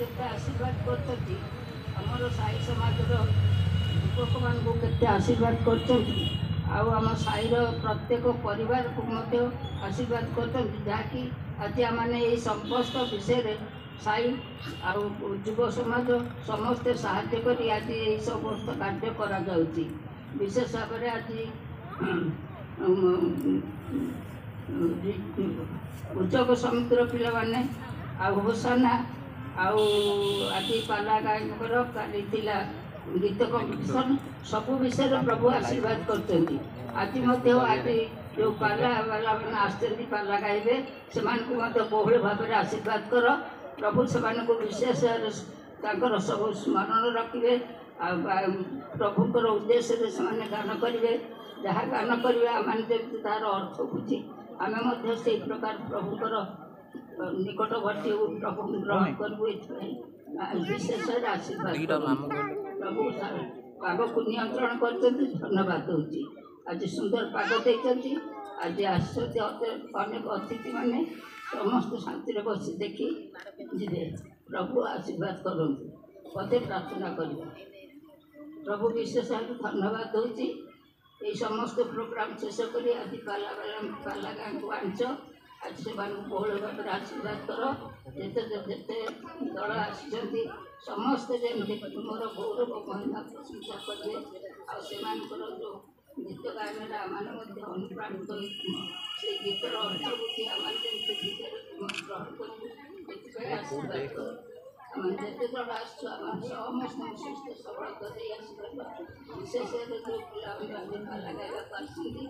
केते आशीर्वाद करछथि हमर साई समाजर युवक मानक केते आशीर्वाद करछथि आउ आम साईर प्रत्येक परिवार को मध्य आशीर्वाद करछथि जाकि आज आमने ये समस्त विषय साई आउ युव समाज समस्ते साहाय्य करी आज ये समस्त कार्य करा जाउछि। विशेष भाव में आज उच्चक समुद्र पिला माने होसाना आज पाला गायकर काली गीत कंपिटिशन सबु विषय प्रभु आशीर्वाद करते। आज आज जो पाला वाला मैंने आसती पाला गाइबे से बहुल भाव में आशीर्वाद कर प्रभु से विशेष सब स्मरण रखिए प्रभुंर उद्देश्य से गान करेंगे जहाँ गान करेंगे आम तार अर्थ बुझी आम से प्रकार प्रभुंर निकटवर्ती प्रभु ग्रहण करूँ विशेष आशीर्वाद प्रभु पाग को नियंत्रण कर धन्यवाद होची। आज सुंदर पाग देती आज अनेक अतिथि माने समस्त शांति बसी देखी जी प्रभु आशीर्वाद करूँ पते प्रार्थना कर प्रभु विशेष धन्यवाद होची। ये समस्त प्रोग्राम शेष कर आज पाला गाँ को आंच आज से बहुल भाव में आशीर्वाद कर जिते दल आसी समस्ते जमी मोर गौरव महिमा प्रशंसा करेंगे आर जो गीत गायन आम अनुप्राणित से गीतर अर्थ बुद्धि आम ग्रहण कर आशीर्वाद कर जिते जन आम समस्त सुस्थ सबल कर आशीर्वाद विशेष जो पिला पाला गायक आसती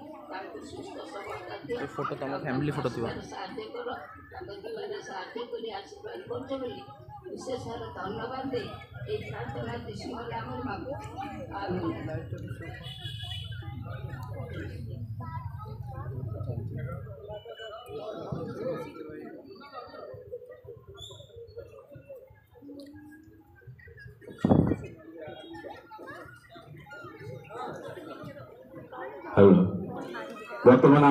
सुस्थ सबल फोटो तो फैमिली फोटो थी साहाଯ୍य कर साहाଯ୍य कर आशीर्वाद कर विशेष धन्यवाद दे ये प्रार्थना शिशु मांगो बर्तमान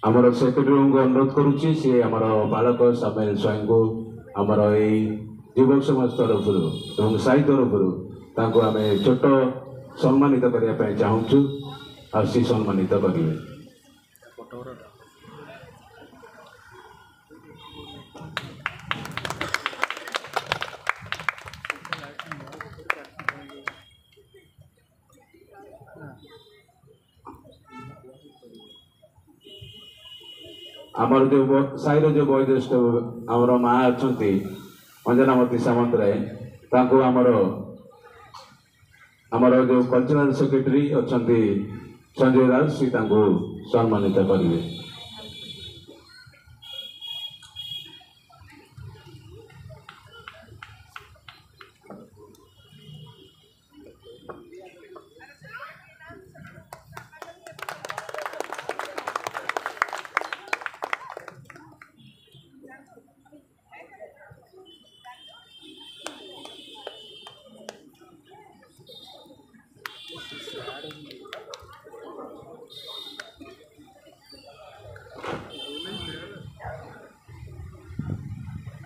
आमर सेक्रेटरी को अनुरोध करुच्ची सी आमर बालक सामेल स्वयं को आमर युवक समाज तरफ साई तरफ आम छोट सम्मानित करने चाहूँ और सी सम्मानित करेंगे। आमर जो साईर जो वयोज्येष्ठ आमर माँ अच्छा अंजनामती सामंतराय आमर जो कल्चरल सेक्रेटरी अच्छा संजय राज सी सम्मानित करेंगे।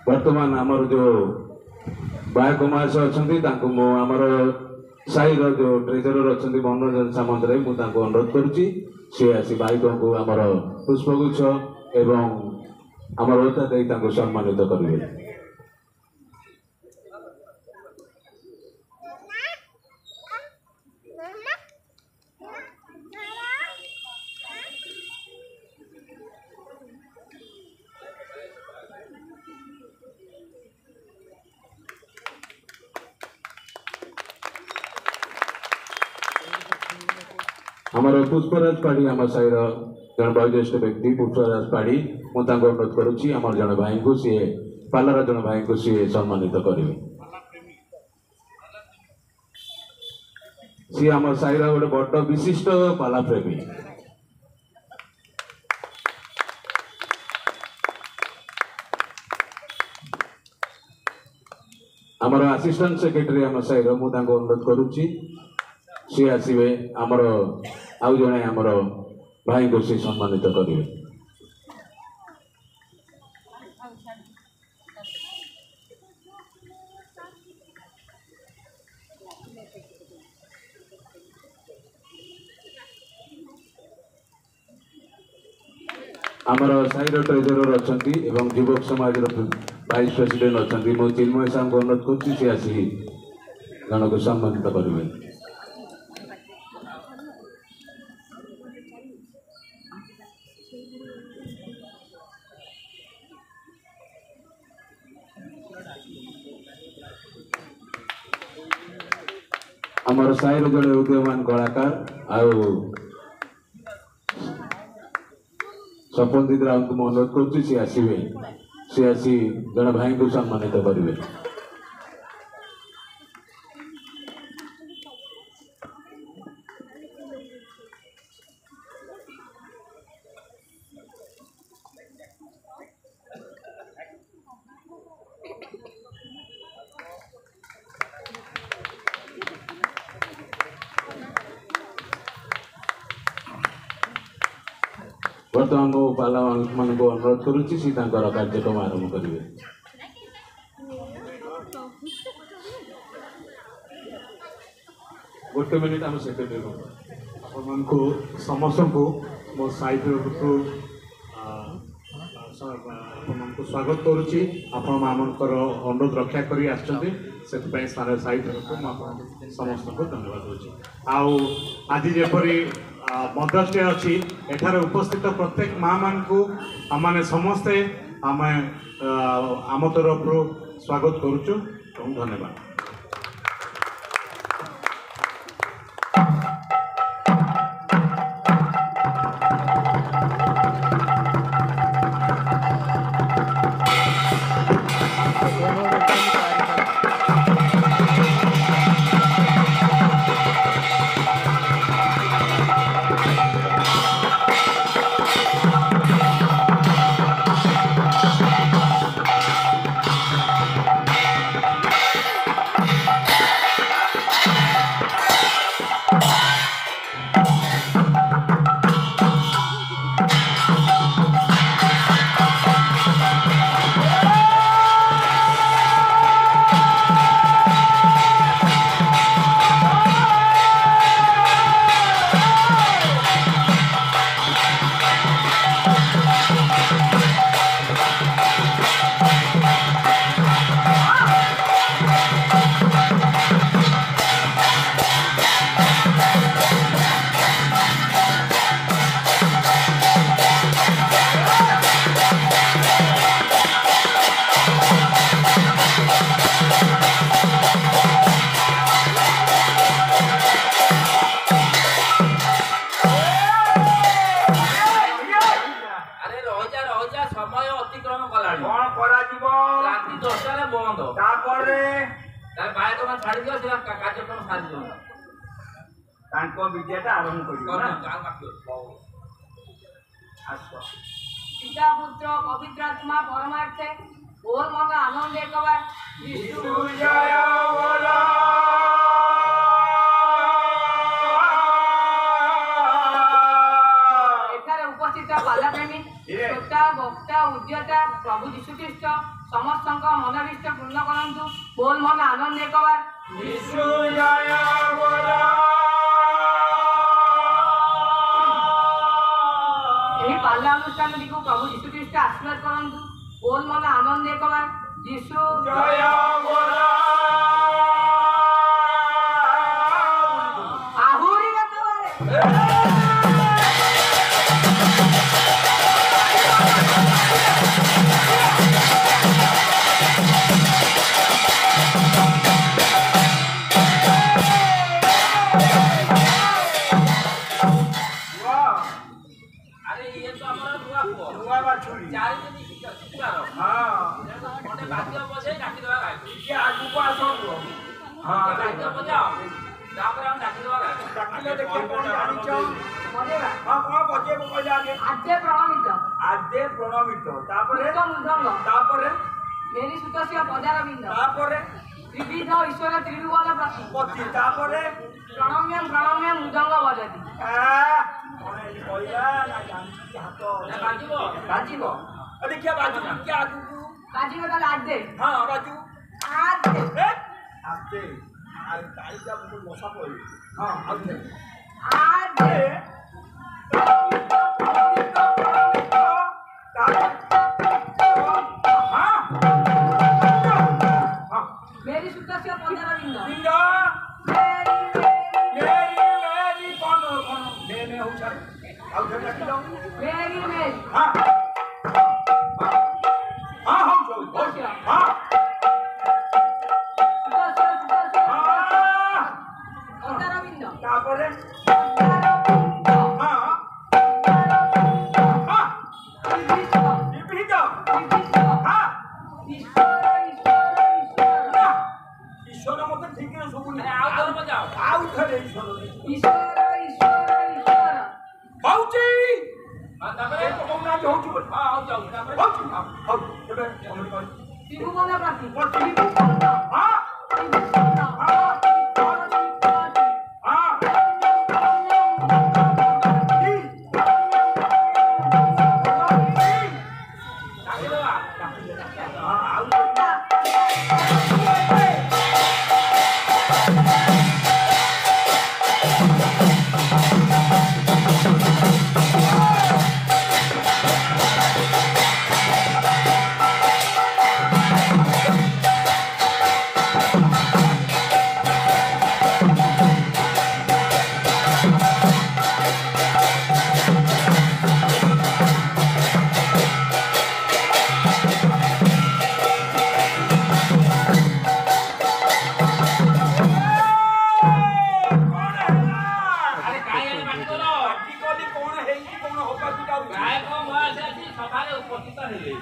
वर्तमान आमर जो बायक महाशय अच्छा आमर साईर जो ट्रेजरर अच्छा मनोरंजन सामंतराय मुझे अनुरोध करुच्ची सी आसी बाइक को आमर पुष्पगुच्छ एवं आमर ओता दे सम्मानित करेंगे। आमर पुष्पराज पाढ़ी आम साईर जन वयोज्येष्ठ व्यक्ति पुष्पराज पाढ़ी मुझे अनुरोध करुच्ची आमर जन भाई को सी पालार जन भाई को सी सम्मानित करेंगे। सी आम साईर गोटे बड़ विशिष्ट पाला प्रेमी आमर असिस्टेंट सेक्रेटरी आम साईर मुझे अनुरोध करुच्ची सी आसवे आमर आउ जड़े आमर भाई को सी सम्मानित करेंगे। आमर साईर ट्रेजरर अच्छा एवं युवक समाज वाइस प्रेसिडेंट अच्छा मो चिन्मय साहब को अनुरोध कर सी आसी जन को सम्मानित करेंगे। आमर साईर जड़े उदयमान कलाकार आउ सपनदीप राउत को अनुरोध कर सी आसी जड़े भाई को सम्मानित करेंगे। बर्तमान मो पाला मान को अनुरोध करुच्ची सी कार्यक्रम आरंभ करेंगे। गोटे मिनिट आम सेक्रेटरी अपन को समस्त को मो साई तरफ को स्वागत करुच्ची आपण मानकर अनुरोध रक्षा करी आछंती से साई तरफ समस्त को धन्यवाद दूची। आउ आज जेपरी मदर्स डे अच्छी एठार उपस्थित प्रत्येक माँ मान को आम समस्ते आम तरफ स्वागत करुचु। धन्यवाद। विद्याटा आरंभ पिता पुत्र पवित्र आत्मा परमार्थे और मग आनंद एकबार विष्णु जय बोलो। एठारे उपस्थित बालाप्रेमी श्रोता वक्ता उद्यता प्रभु जीशुख्रीष्ट समस्त मनोभीष्ट पूर्ण करंतु बोल मन आनंद एकबार विष्णु जय बोलो। पाला अनुष्ठान टी प्रभु जीशुख्रीष्ट आशीर्वाद करंतु बोल मन आनंद एकबार जीशु जय बोलो। आहुरी आद्य प्रणमित मेरी सुतस्य पदारविंद त्रिविध ईश्वर त्रिभुवन प्रति प्रणम्यम प्रणम्यम मृदंग बजती देखिए बाजू क्या बाजू बता आद्य हाँ बाजू आद्य आद्य तारीख मशा पड़ी हाँ आद्य ईश्वर ईश्वर ईश्वर ହଉଛି ତାପରେ କହୁନାହାନ୍ତି ହଉଛି ବୋଲି ହଉଛି ଏବେ ତ୍ରିଭୁବନ ପ୍ରାପ୍ତି ହଁ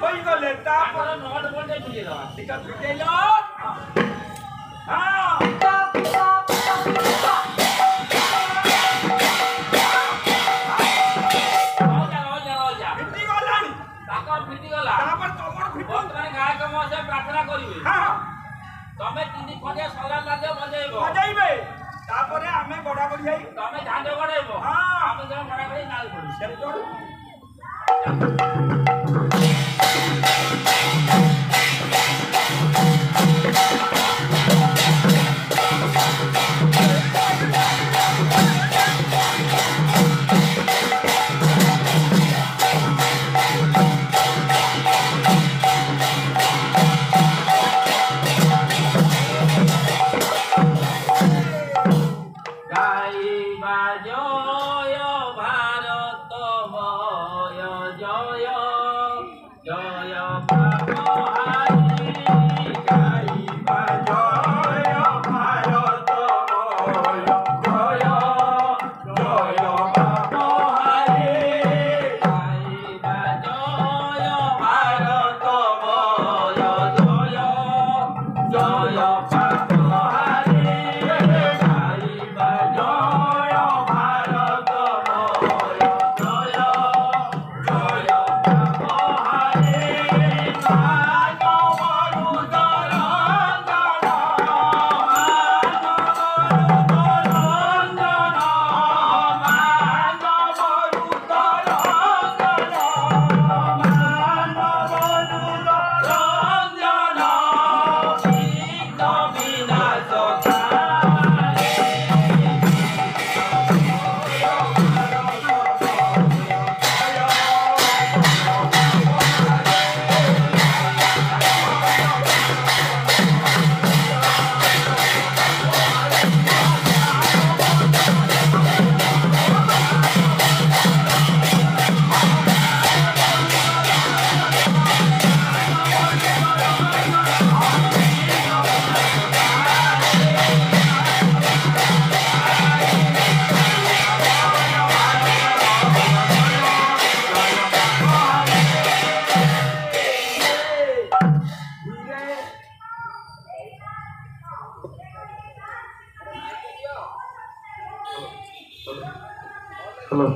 ହୋଇଗଲେ ତାପରେ ନଟ ବୋଲ୍ଟ ବୁଝେଇଦେବା ସେଟା ବୁଝେଇଲ ପ୍ରାର୍ଥନା କରିବେ ତମେ 3 ଖଣ୍ଡିଆ ସଲା ଲାଗିବ ବଜେଇବେ ତାପରେ ଆମେ ବଡା ବଢି ଯାଇ ତମେ ଝାଣ୍ଡ ଗଡେଇବ ଆମେ ଜଣ ବଡା ବଢି ନାଳ ପଡିବ हेलो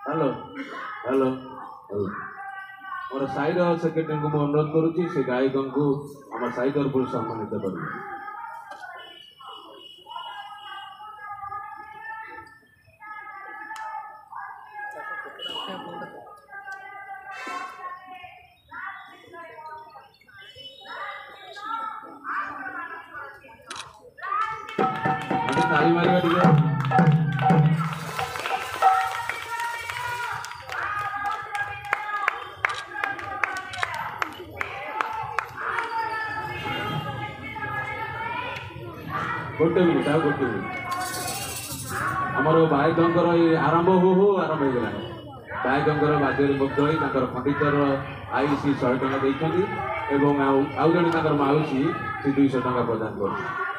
हेलो हेलो हेलो मोर साईर सेक्रेटरी को अनुरोध करुच्ची से गायक को आम साई तरफ सम्मानित कर ताली मारिबा टिके गोटे मिनिट आ गोटे मिनिट आमर बायकर आरंभ हो आरंभ हो गला बायकंकर बाध्यरे मुक्त होई तांकर पंडितर आई सी 100 टका देइछन्ती एवं आउ जणे तांकर माउसी सी 200 टका प्रदान करछि।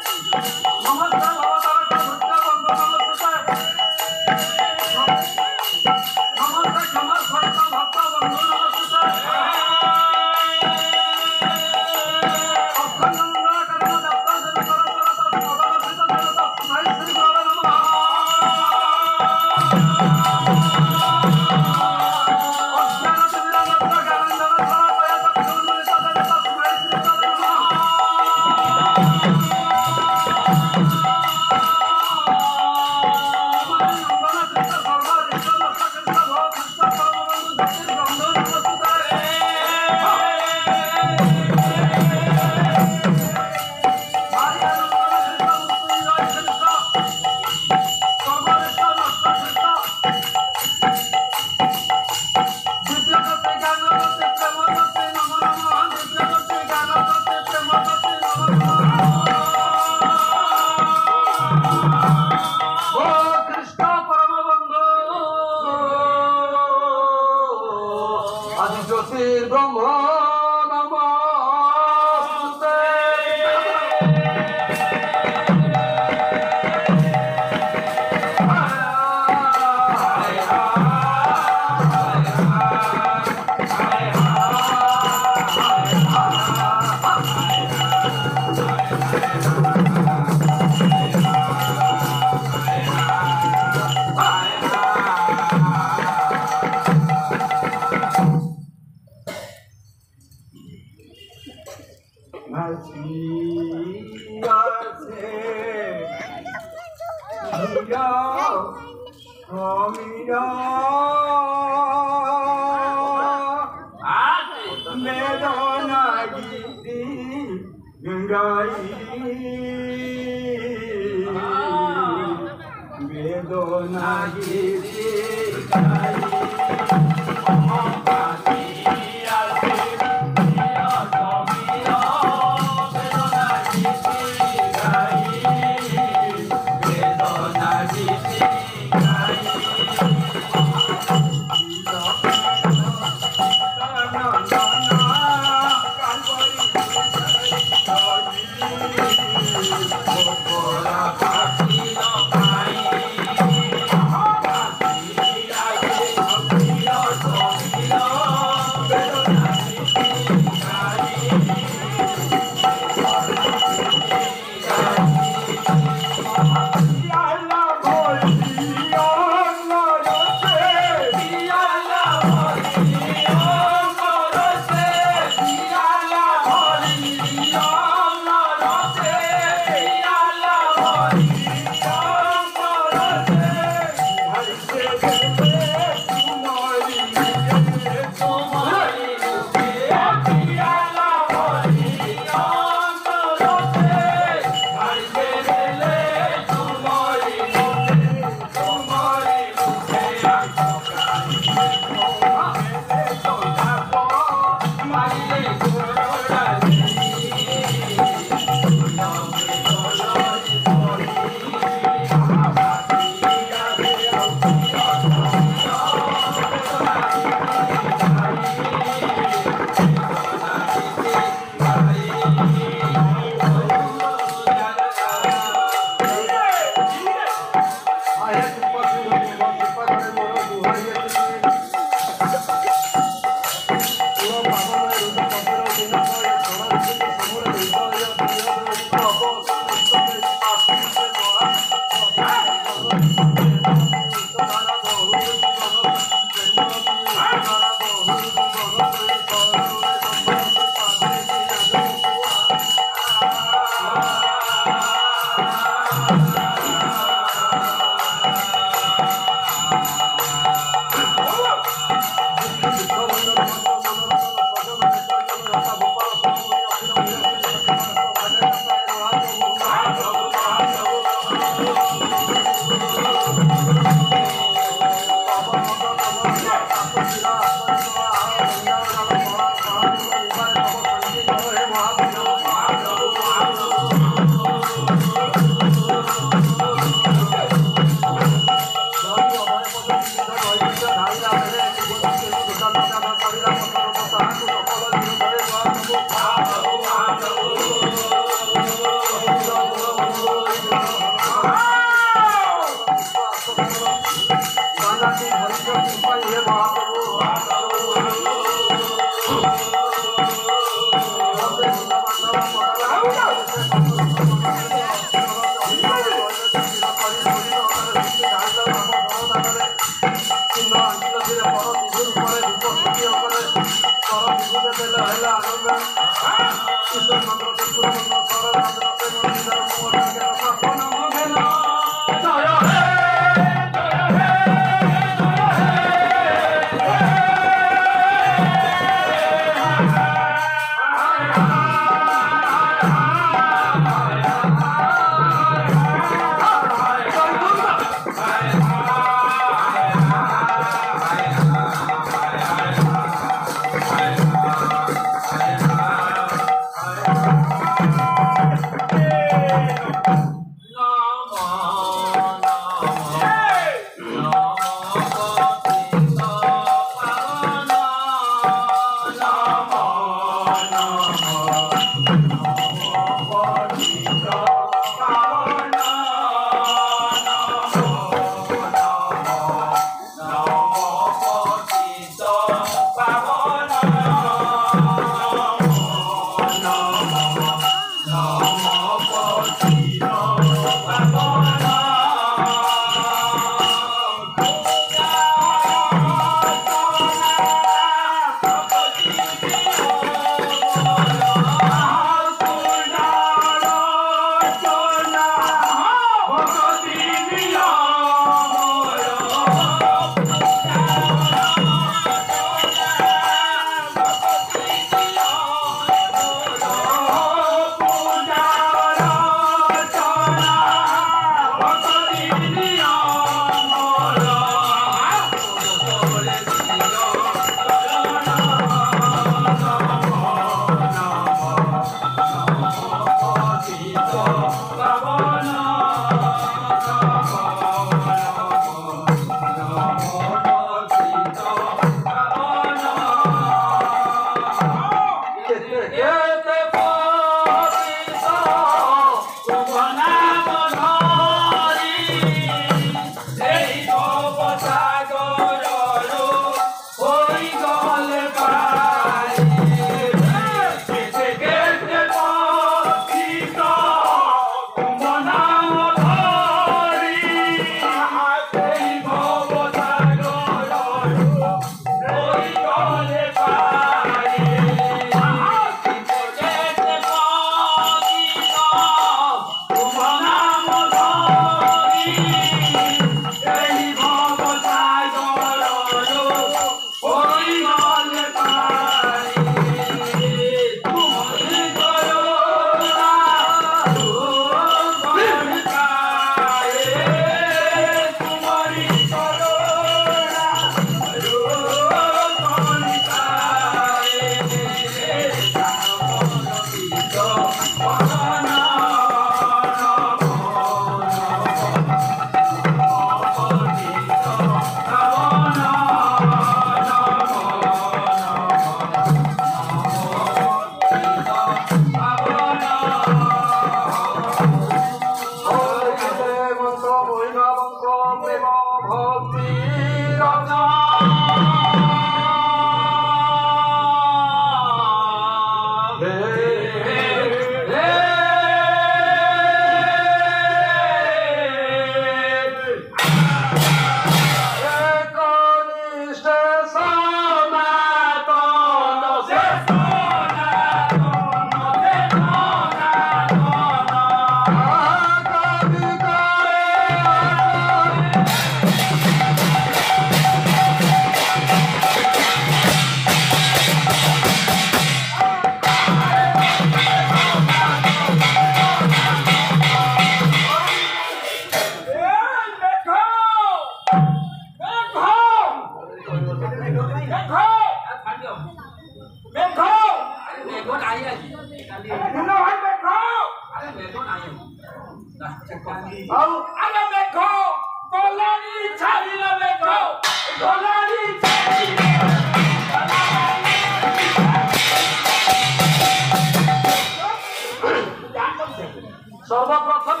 सर्वप्रथम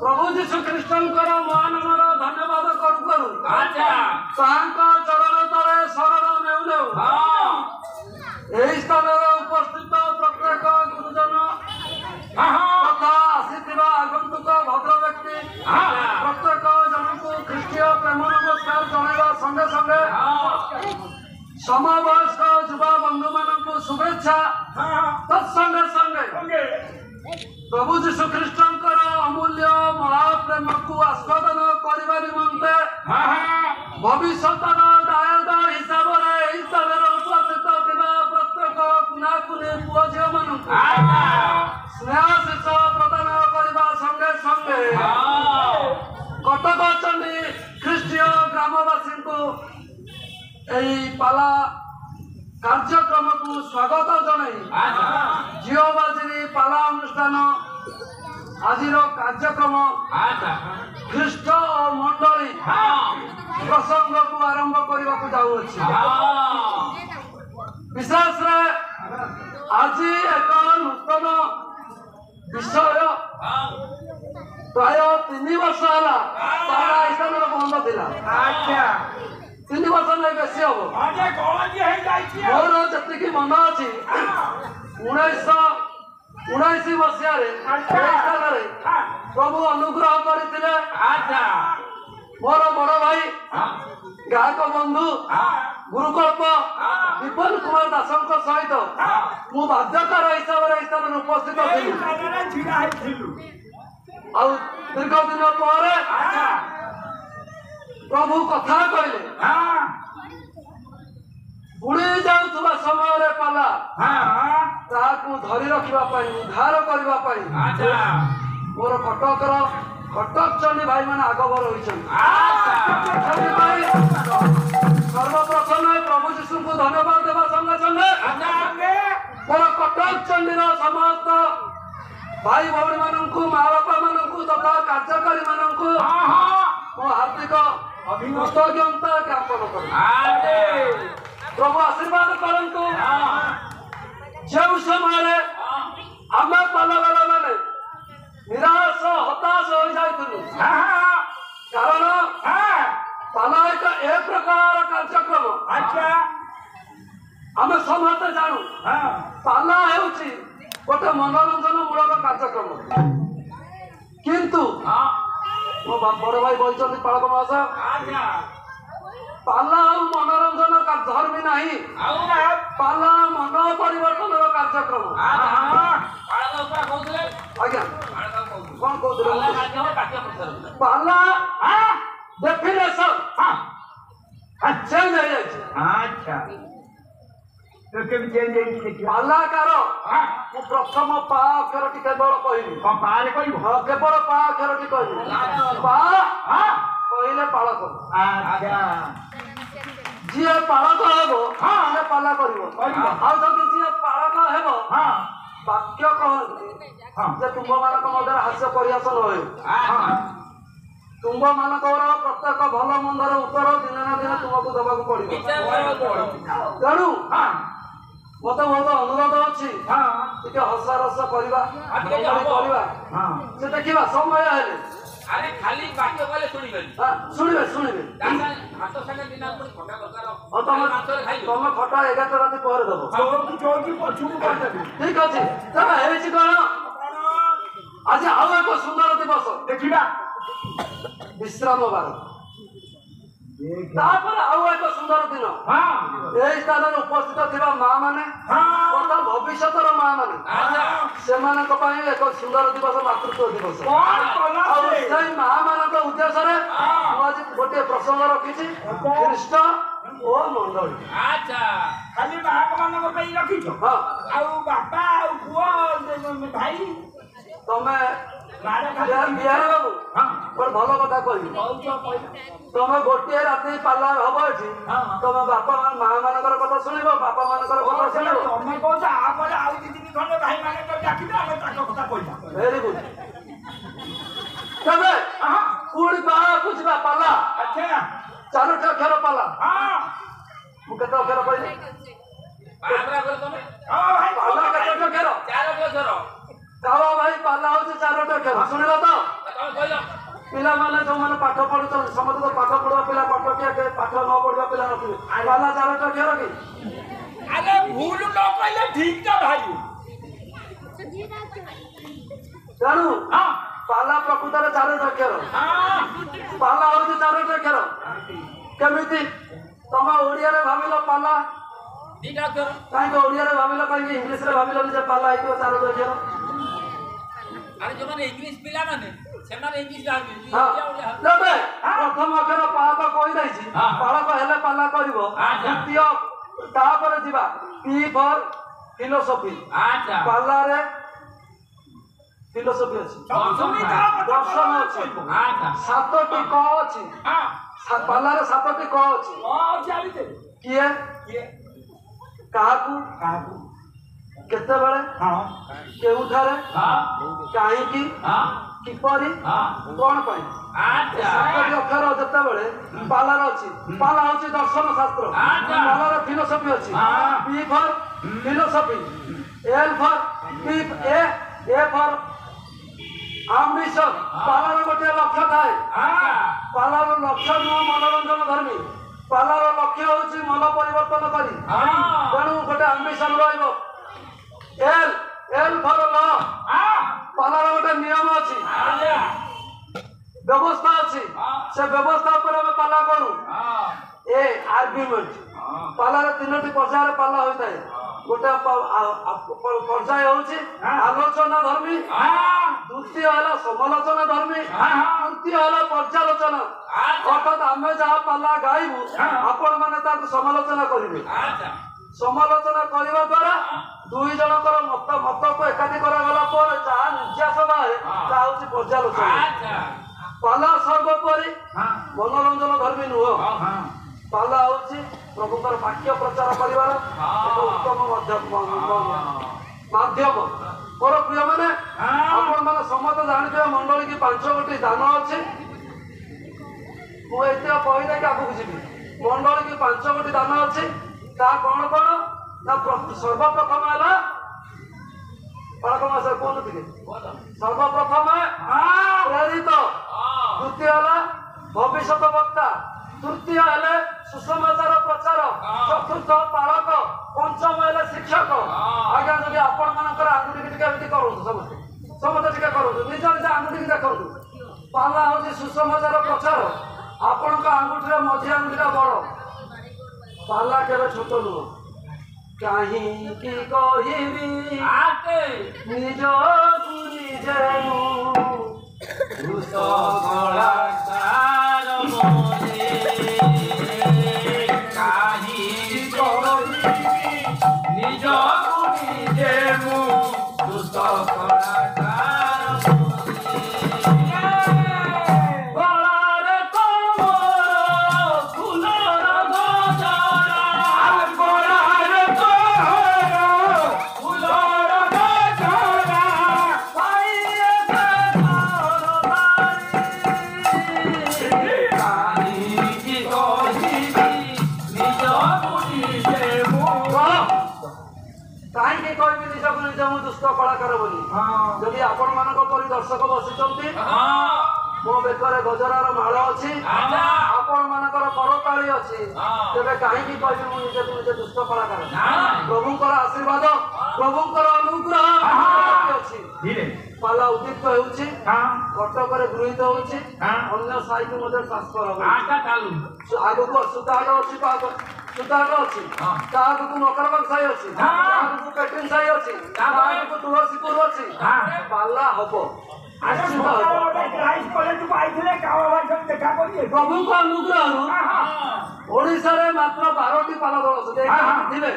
प्रभु जीशु ख्रीष्टर महानमर धन्यवाद करू करू चरण तले शरण नेउ नेउ यही स्थान उपस्थित प्रत्येक गुरुजन तथा आसीथिबा आगंतुक भद्र व्यक्ति प्रत्येक जन को ख्रीष्टीय प्रेम नमस्कार जणाइबा संगे संगे समवयस्क युवा बंधु मान शुभेच्छा तत्संगे संगे प्रभु जीशु ख्रीष्टर अमूल्य महाप्रेम को आस्वादन करने निमंते भविष्यतर दायद हिसाब से स्थान उपस्थित प्रत्येक कुनाकुनी पुओ झील मान स्नेह शीष प्रदान करने संगे संगे कटक चंडी ख्रीष्टीय ग्रामवासी को पाला कार्यक्रम को स्वागत जन झील बाजी पाला अनुष्ठान आज कार्यक्रम ख्रीष्ट और मंडली प्रसंग को आरंभ करने को जाऊँगी विशेष आज एक नूतन विषय प्राय 3 वर्ष है पाला स्थान बंद थी 3 वर्ष नहीं बेसी हम मोर जी मन अच्छी 1919 मसीह प्रभु अनुग्रह करते मोर बड़ भाई गायक बंधु गुरुकल्प विपन कुमार दास सहित मु बाध्यकार हिसाब से स्थान उपस्थित दीर्घ दिन पर प्रभु कथा कहले बुड़ी जाऊा समय पाला धरी रखापी उद्धार करने मोर कटक चंडी भाई मैंने आगभर होती सर्वप्रथम प्रभु जीशु को धन्यवाद देवा संगे संगे मोर कटक चंडी समस्त भाई भौणी मानू माँ बापा मानू तथा कार्यकारी मानू मो हार्दिक कृतज्ञता ज्ञापन कर प्रभु आशीर्वाद करंतु जो समय आम पालगार मैंने निराश हताश हो जाइलु कारण पाला एक प्रकार कार्यक्रम आम समस्ते जानू पाला होची गोटे मनोरंजन मूलक कार्यक्रम किंतु मो बड़ भाई बोलते पालक महाशय पाला मनोरंजन धर्मी नहीं पाला मन परिवर्तन कार्यक्रम आज्ञा कौन कहते पाला डेफिनेशन चेंज हो पालाकार प्रथम पा अक्षर टी केवल कहबी केवल पा अक्षर टी कहबी पा कहले पालक जी पालक हे पाला कर जी पालक हे ବାକ୍ୟ କହନ୍ତି ଯେ ତୁମ୍ଭମାନଙ୍କ ମଧ୍ୟରେ ହାସ୍ୟ ପରିହାସ ନ ହେଉ। ତୁମ୍ଭମାନଙ୍କର ପ୍ରତ୍ୟେକ ଭଲ ମନ୍ଦର ଉତ୍ତର ଦିନେ ନା ଦିନେ ତୁମକୁ ଦେବାକୁ ପଡିବ। ତେଣୁ ମତେ ବହୁତ ଅନୁରୋଧ ଅଛି ଟିକେ ହସରସ କରିବା ସେ ଦେଖିବା ସମୟ ହେଲେ আরে খালি বাক্য বলে শুনিবেন শুনিবে শুনিবে হাত সাথে দিনা করে খটা দরকার ତମେ ଖଟା 11ଟା ରାତି ପରେ ଦେବ ଠିକ ଅଛି। ତେବେ ହେଇଛି କଣ ଆଜି ଆଉ ଏକ ସୁନ୍ଦର ଦିବସ ଦେଖିବା ବିଶ୍ରାମ ବାର ତାପରେ ଆଉ ଏକ ସୁନ୍ଦର ଦିନ এই ସ୍ଥାନରେ ଉପସ୍ଥିତ ଥିବା ମା ମାନେ ତଥା ଭବିଷ୍ୟତର ମା ମାନେ ସେମାନଙ୍କ ପାଇଁ ଏକ ସୁନ୍ଦର ଦିବସ ମାତୃତ୍ୱ ଦିବସ। ଆଉ ସେଇ ମା ମାନଙ୍କ ଉଦ୍ଦେଶ୍ୟରେ ମୁଁ ଆଜି ଗୋଟିଏ ପ୍ରସଙ୍ଗ ରଖିଛି ଖ୍ରୀଷ୍ଟ ଓ ମଣ୍ଡଳୀ। আচ্ছা খালি বাপ ମାନଙ୍କ ପାଇଁ ରଖିଛ ଆଉ ବାପା ଆଉ ପୁଅ ଭାଇ ତମେ ବିହାରୀ ବାବୁ ଗୋଟେ ଭଲ କଥା କହିବି ତମେ ଗୋଟିଏ ରାତି ପାଲା ହବ ଏଠି ତମେ ବାପା ମା ମାନଙ୍କର କଥା ଶୁଣିବ ବାପା ମାନଙ୍କର କଥା ଶୁଣିବ ତମେ କହୁଛ ଆପରେ ଆଉ 2-3 ଖଣ୍ଡେ ଭାଇ ମାନେ ଡାକିବେ ଆମେ ତାଙ୍କ କଥା କହିବା। Very good. ତେବେ ପୁଣି ବାହାକୁ ଯିବା ପାଲା 4ଟି ଅକ୍ଷର ପାଲା। ମୁଁ କେତେ ଅକ୍ଷର କହିଲି ପାଲା କେତେ ଅକ୍ଷର? 4 ଅକ୍ଷର। କାଳ ଭାଇ ପାଲା ହଉଛି 4ଟି ଅକ୍ଷର ଶୁଣିଲ ତ? ପିଲାମାନେ ଯୋଉମାନେ ପାଠ ପଢୁଛନ୍ତି ସମସ୍ତେ ତ ପାଠ ପଢୁଆ ପିଲା ପାଠ କିଏ ପାଠ ନ ପଢିବା ପିଲା ନଥିବେ ପାଲା 4ଟି ଅକ୍ଷର କି? ଆରେ ଭୁଲ ନ କହିଲେ ଠିକ ନା ଭାଇ। ତେଣୁ ପାଲା ପ୍ରକୃତରେ 4ଟି ଅକ୍ଷର ପାଲା ହଉଛି 4ଟି ଅକ୍ଷର। କେମିତି ତମେ ଓଡିଆରେ ଭାବିଲ ପାଲା କାହିଁକି ଓଡିଆରେ ଭାବିଲ କାହିଁକି ଇଂଲିଶରେ ଭାବିଲନି ଯେ ପାଲା ହେଇଥିବ 4ଟି ଅକ୍ଷର? ଆରେ ଯୋଉମାନେ ଇଂଲିଶ ପିଲାମାନେ ସେମାନେ ଇଂଲିଶ ଜାଣିବେ ତେବେ ପ୍ରଥମ ଅକ୍ଷର ପାଳକ କହିଦେଇଛି ପାଳକ ହେଲେ ପାଲା କରିବ। ଦ୍ୱିତୀୟ ତାପରେ ଯିବା ପି ଫର ଫିଲୋସଫି ପାଲାରେ ଫିଲୋସଫି ଅଛି ଦର୍ଶନ ଅଛି 7ଟି କ ଅଛି ପାଲାରେ 7ଟି କ ଅଛି। କିଏ କାହାକୁ କେତେବେଳେ କେଉଁଠାରେ କାହିଁକି କିପରି କଣ ପାଇଁ 7ଟି ଅକ୍ଷର ଯେତେବେଳେ ପାଲାର ଅଛି ପାଲା ହଉଛି ଦର୍ଶନ ଶାସ୍ତ୍ର ପାଲାର ଫିଲୋସଫି ଅଛି ପି ଫର ଫିଲୋସଫି ଏଲ ଫର ଏ ଫର ଆମ୍ବିସନ ପାଲାର ଗୋଟିଏ ଲକ୍ଷ୍ୟ ଥାଏ ପାଲାର ଲକ୍ଷ୍ୟ ନୁହଁ ମନୋରଞ୍ଜନ ଧର୍ମୀ ପାଲାର ଲକ୍ଷ୍ୟ ହଉଛି ମନ ପରିବର୍ତ୍ତନ କରି ତେଣୁ ଗୋଟେ ଆମ୍ବିସନ ରହିବ। ଏଲ ଫର ଲ ପାଲାର ଗୋଟେ ନିୟମ ଅଛି ବ୍ୟବସ୍ଥା ଅଛି ସେ ବ୍ୟବସ୍ଥା ଉପରେ ଆମେ ପାଲା କରୁ। ଏ ଆର୍ଗୁମେଣ୍ଟ ପାଲାରେ 3ଟି ପର୍ଯ୍ୟାୟରେ ପାଲା ହୋଇଥାଏ। ଗୋଟେ ପର୍ଯ୍ୟାୟ ହଉଛି ଆଲୋଚନା ଧର୍ମୀ ଦ୍ୱିତୀୟ ହେଲା ସମାଲୋଚନା ଧର୍ମୀ ତୃତୀୟ ହେଲା ପର୍ଯ୍ୟାଲୋଚନା ଅର୍ଥାତ୍ ଆମେ ଯାହା ପାଲା ଗାଇବୁ ଆପଣ ମାନେ ତାକୁ ସମାଲୋଚନା କରିବେ। ସମାଲୋଚନା କରିବା ଦ୍ୱାରା 2 ଜଣଙ୍କର ମତକୁ ଏକାଠି କରାଗଲା ପରେ ଯାହା ନିର୍ଯାସ ବାହାରେ ତାହା ହଉଛି ପର୍ଯ୍ୟାଲୋଚନା। ପାଲା ସର୍ବୋପରି ମନୋରଞ୍ଜନ ଧର୍ମୀ ନୁହଁ ପାଲା ହଉଛି ପ୍ରଭୁଙ୍କର ବାକ୍ୟ ପ୍ରଚାର କରିବାର ଏକ ଉତ୍ତମ ମାଧ୍ୟମ। ମୋର ପ୍ରିୟ ମାନେ ଆପଣ ମାନେ ସମସ୍ତେ ଜାଣିଥିବେ ମଣ୍ଡଳୀ କି 5ଗୋଟି ଦାନ ଅଛି। ମୁଁ ଏତିକ କହିଦେଇକି ଆଗକୁ ଯିବି। ମଣ୍ଡଳୀ କି 5ଗୋଟି ଦାନ ଅଛି ତାହା କଣ କଣ ନା ସର୍ବପ୍ରଥମ ହେଲା ପାଳକ ମାସରେ କୁହନ୍ତୁ ଟିକେ ସର୍ବପ୍ରଥମେ ପ୍ରେରିତ ଦ୍ୱିତୀୟ ହେଲା ଭବିଷ୍ୟତ ବକ୍ତା ତୃତୀୟ ହେଲେ ସୁସମାଚାର ପ୍ରଚାର ଚତୁର୍ଥ ପାଳକ ପଞ୍ଚମ ହେଲେ ଶିକ୍ଷକ। ଆଜ୍ଞା ଯଦି ଆପଣ ମାନଙ୍କର ଆଙ୍ଗୁଠିକି ଟିକେ ଏମିତି କରନ୍ତୁ ସମସ୍ତେ ଟିକେ କରନ୍ତୁ ନିଜ ନିଜ ଆଙ୍ଗୁଠିକି ଦେଖନ୍ତୁ। ପାଲା ହଉଛି ସୁସମାଚାର ପ୍ରଚାର ଆପଣଙ୍କ ଆଙ୍ଗୁଠିରେ ମଝି ଆଙ୍ଗୁଠିଟା ବଡ ପାଲା କେବେ ଛୋଟ ନୁହଁ। କାହିଁକି କହିବି ନିଜକୁ ନିଜେ ଯଦି ଆପଣ ମାନଙ୍କ ପରି ଦର୍ଶକ ବସିଛନ୍ତି ମୋ ବେକରେ ଗଜରାର ମାଳ ଅଛି ଆପଣ ମାନଙ୍କର କରତାଳି ଅଛି ତେବେ କାହିଁକି କହିବି ମୁଁ ନିଜକୁ ନିଜେ ଦୁଷ୍ଟ କଳାକାର ପ୍ରଭୁଙ୍କର ଆଶୀର୍ବାଦ ପ୍ରଭୁଙ୍କର ଅନୁଗ୍ରହ ଅଛି ପାଲା ଉଦ୍ଦୀପ୍ତ ହେଉଛି କଟକରେ ଗୃହୀତ ହେଉଛି ଅନ୍ୟ ସାହିକୁ ମଧ୍ୟ ଟ୍ରାନ୍ସଫର ହବ ଆଗକୁ ସୁତାହାଟ ଅଛି ସୁତାହାଟ ଅଛି ତା ଆଗକୁ ମକରବାଗ ସାହି ଅଛି ତା ଆଗକୁ ପେଟ୍ରିନ ସାହି ଅଛି ତା ଆଗକୁ ତୁଳସୀପୁର ଅଛି ପାଲା ହବ ପ୍ରଭୁଙ୍କ ଅନୁଗ୍ରହରୁ ଓଡିଶାରେ ମାତ୍ର 12ଟି ପାଲା ଦଳ ଥିବେ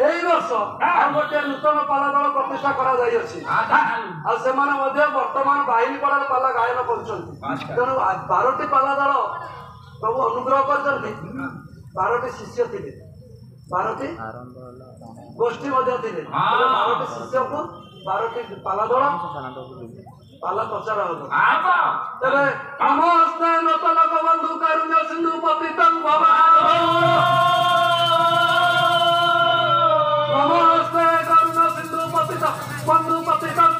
ଏଇ ବର୍ଷ ଆଉ ଗୋଟିଏ ନୂତନ ପାଲା ଦଳ ପ୍ରତିଷ୍ଠା କରାଯାଇଅଛି ଆଉ ସେମାନେ ମଧ୍ୟ ବର୍ତ୍ତମାନ ବାହିନୀପଡ଼ାର ପାଲା ଗାୟନ କରୁଛନ୍ତି ତେଣୁ 12ଟି ପାଲା ଦଳ ପ୍ରଭୁ ଅନୁଗ୍ରହ କରିଛନ୍ତି 12ଟି ଶିଷ୍ୟ ଥିଲେ 12ଟି ଗୋଷ୍ଠୀ ମଧ୍ୟ ଥିଲେ 12ଟି ଶିଷ୍ୟକୁ 12ଟି ପାଲା ଦଳ ପାଲା ପ୍ରଚାର ହବ ତେବେ ନମସ୍ତେ ନତଲୋକ ବନ୍ଧୁ କାରୁଣ୍ୟ ସିନ୍ଧୁ ପତିତଂ ନମସ୍ତେ କାରୁଣ୍ୟ ସିନ୍ଧୁ ପତିତ ବନ୍ଧୁ ପତିତଂ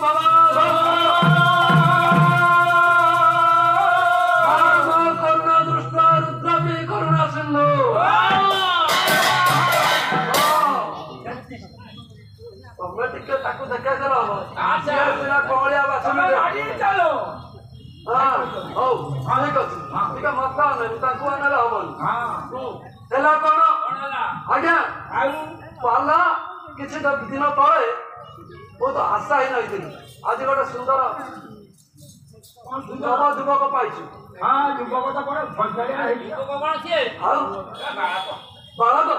କରୁଣା ଦୃଷ୍ଟ ରୁଦ୍ରପି କରୁଣା ସିନ୍ଧୁ ତମେ ଟିକେ ତାକୁ ଦେଖେଇଦେଲ ହବ କଅଳିଆ ବାଛୁରୀ ହଉ ଠିକ ଅଛି ଟିକେ ମତ ନେବି ତାଙ୍କୁ ଆଣିଲେ ହବନି ହେଲା କଣ ଆଜ୍ଞା ପାଲା କିଛି ଦିନ ତଳେ ବହୁତ ଆଶାହୀନ ହେଇଥିଲି ଆଜି ଗୋଟେ ସୁନ୍ଦର ନବ ଯୁବକ ପାଇଛୁ ଆଉ ବାଳକ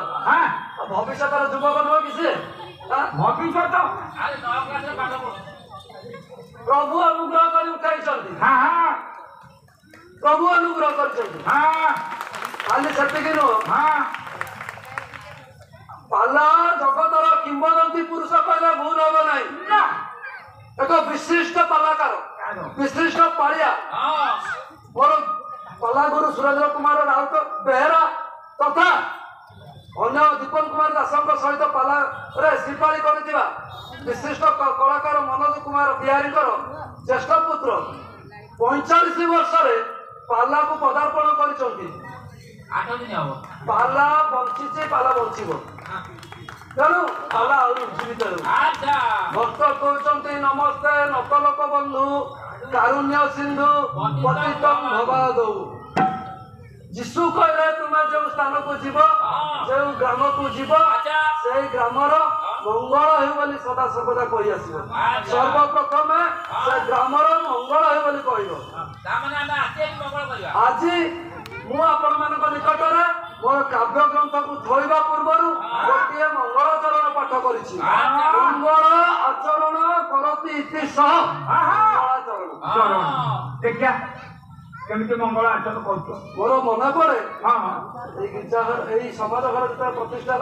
ଭବିଷ୍ୟତର ଯୁବକ ନୁହଁ କି ସିଏ ଭବିଷ୍ୟତ ପ୍ରଭୁ ଅନୁଗ୍ରହ କରି ଉଠାଇଛନ୍ତି ପ୍ରଭୁ ଅନୁଗ୍ରହ କରିଛନ୍ତି ଖାଲି ସେତିକି ନୁହଁ ପାଲା ଜଗତର କିମ୍ବଦନ୍ତୀ ପୁରୁଷ କହିଲେ ଭୁଲ ହବ ନାହିଁ ଏକ ବିଶିଷ୍ଟ ପାଲାକାର ବିଶିଷ୍ଟ ପାଳିଆ ମୋର ପାଲାଗୁରୁ ସୁରେନ୍ଦ୍ର କୁମାର ରାଉତ ବେହେରା ତଥା ଅନ୍ୟ ଦୀପନ କୁମାର ଦାସଙ୍କ ସହିତ ପାଲାରେ ଶ୍ରୀପାଳି କରିଥିବା ବିଶିଷ୍ଟ କଳାକାର ମନୋଜ କୁମାର ବିହାରୀଙ୍କର ଜ୍ୟେଷ୍ଠ ପୁତ୍ର 45 ବର୍ଷରେ ପାଲାକୁ ପଦାର୍ପଣ କରିଛନ୍ତି ପାଲା ବଞ୍ଚିଛି ପାଲା ବଞ୍ଚିବ ତେଣୁ ପାଲା ଆହୁରି ଉଜ୍ଜୀବିତ ହେଉ ଭକ୍ତ କହୁଛନ୍ତି ନମସ୍ତେ ନତଲୋକ ବନ୍ଧୁ କାରୁଣ୍ୟ ସିନ୍ଧୁ ପତିତଂ ଭବାଦୌ ଯୀଶୁ କହିଲେ ତୁମେ ଯେଉଁ ସ୍ଥାନକୁ ଯିବ ଯେଉଁ ଗ୍ରାମକୁ ଯିବ ସେଇ ଗ୍ରାମର ମଙ୍ଗଳ ହେଉ ବୋଲି ସଦାସର୍ବଦା କହି ଆସିବ ସର୍ବପ୍ରଥମେ ସେ ଗ୍ରାମର ମଙ୍ଗଳ ହେଉ ବୋଲି କହିବ ଆଜି ମୁଁ ଆପଣମାନଙ୍କ ନିକଟରେ ମୋର କାବ୍ୟ ଗ୍ରନ୍ଥକୁ ଥୋଇବା ପୂର୍ବରୁ ଗୋଟିଏ ମଙ୍ଗଳଚରଣ ପାଠ କରିଛି ମଙ୍ଗଳ ଆଚରଣ କରତି ଇତି ସହ ମଙ୍ଗଳାଚରଣ ଦେଖିଆ କେମିତି ମଙ୍ଗଳ ଆଚରଣ କରୁଛ ମୋର ମନେ ପଡେ ଏଇ ସମାଜ ଘର ଯେତେବେଳେ ପ୍ରତିଷ୍ଠା